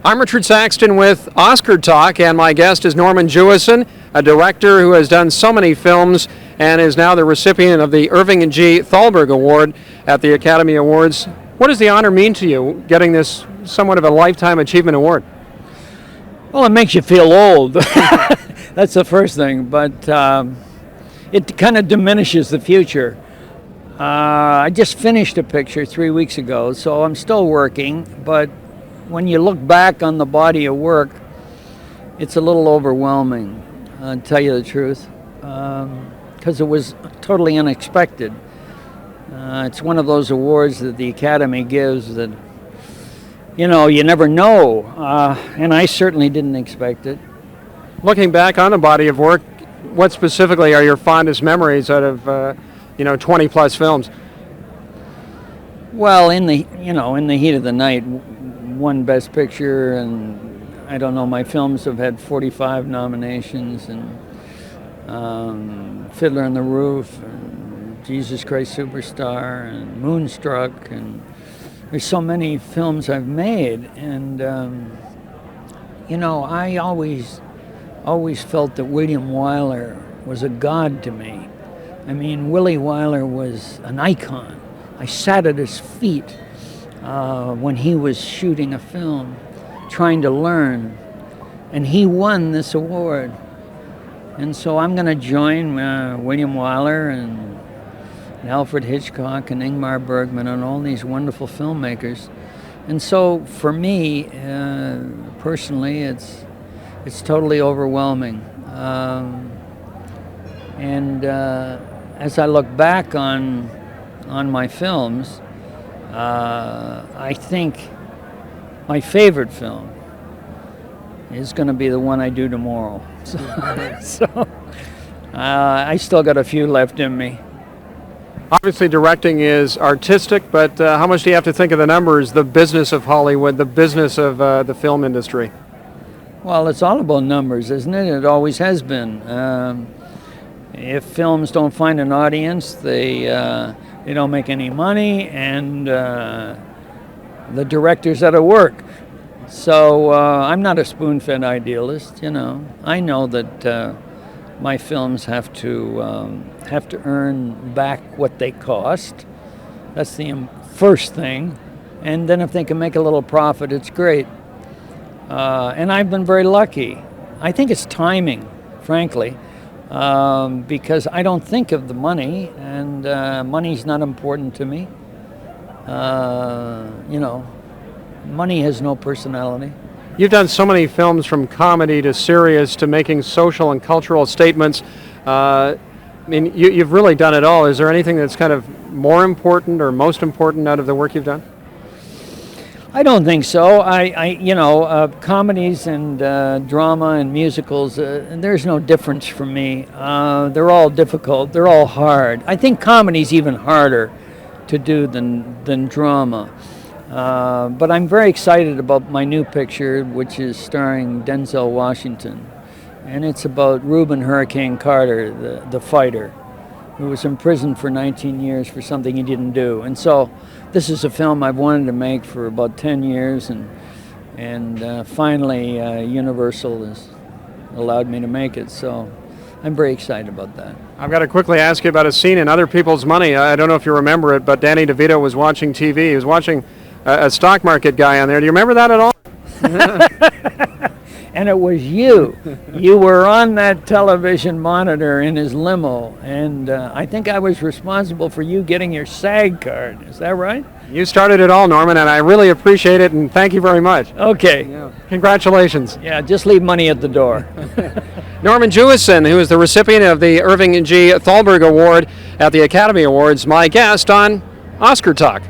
I'm Richard Saxton with Oscar Talk, and my guest is Norman Jewison, a director who has done so many films and is now the recipient of the Irving and G. Thalberg Award at the Academy Awards. What does the honor mean to you, getting this somewhat of a Lifetime Achievement Award? Well, it makes you feel old. That's the first thing, but it kind of diminishes the future. I just finished a picture 3 weeks ago, so I'm still working, but when you look back on the body of work, it's a little overwhelming, to tell you the truth, because it was totally unexpected. It's one of those awards that the Academy gives that, you know, you never know, and I certainly didn't expect it. Looking back on the body of work, what specifically are your fondest memories out of 20 plus films? Well, in the heat of the night, won Best Picture, and I don't know, my films have had 45 nominations, and Fiddler on the Roof, and Jesus Christ Superstar, and Moonstruck, and there's so many films I've made, and I always felt that William Wyler was a god to me. I mean, Willie Wyler was an icon. I sat at his feet when he was shooting a film, trying to learn, and he won this award. And so I'm going to join William Wyler and Alfred Hitchcock and Ingmar Bergman and all these wonderful filmmakers. And so for me, personally, it's totally overwhelming. As I look back on my films, I think my favorite film is going to be the one I do tomorrow. So I still got a few left in me. Obviously, directing is artistic, but how much do you have to think of the numbers, the business of Hollywood, the business of the film industry? Well, it's all about numbers, isn't it? It always has been. If films don't find an audience, they don't make any money, and the director's out of work. So I'm not a spoon-fed idealist. I know that my films have to earn back what they cost. That's the first thing, and then if they can make a little profit, it's great. And I've been very lucky. I think it's timing, frankly. Because I don't think of the money, and money's not important to me. Money has no personality. You've done so many films, from comedy to serious to making social and cultural statements. You've really done it all. Is there anything that's kind of more important or most important out of the work you've done? I don't think so. Comedies and drama and musicals, there's no difference for me. They're all difficult. They're all hard. I think comedy's even harder to do than drama. But I'm very excited about my new picture, which is starring Denzel Washington. And it's about Reuben Hurricane Carter, the fighter, who was imprisoned for 19 years for something he didn't do. And so this is a film I've wanted to make for about 10 years, and finally Universal has allowed me to make it. So I'm very excited about that. I've got to quickly ask you about a scene in Other People's Money. I don't know if you remember it, but Danny DeVito was watching TV. He was watching a stock market guy on there. Do you remember that at all? And it was you. You were on that television monitor in his limo, and I think I was responsible for you getting your SAG card. Is that right? You started it all, Norman, and I really appreciate it, and thank you very much. Okay. Yeah. Congratulations. Yeah, just leave money at the door. Norman Jewison, who is the recipient of the Irving and G. Thalberg Award at the Academy Awards, my guest on Oscar Talk.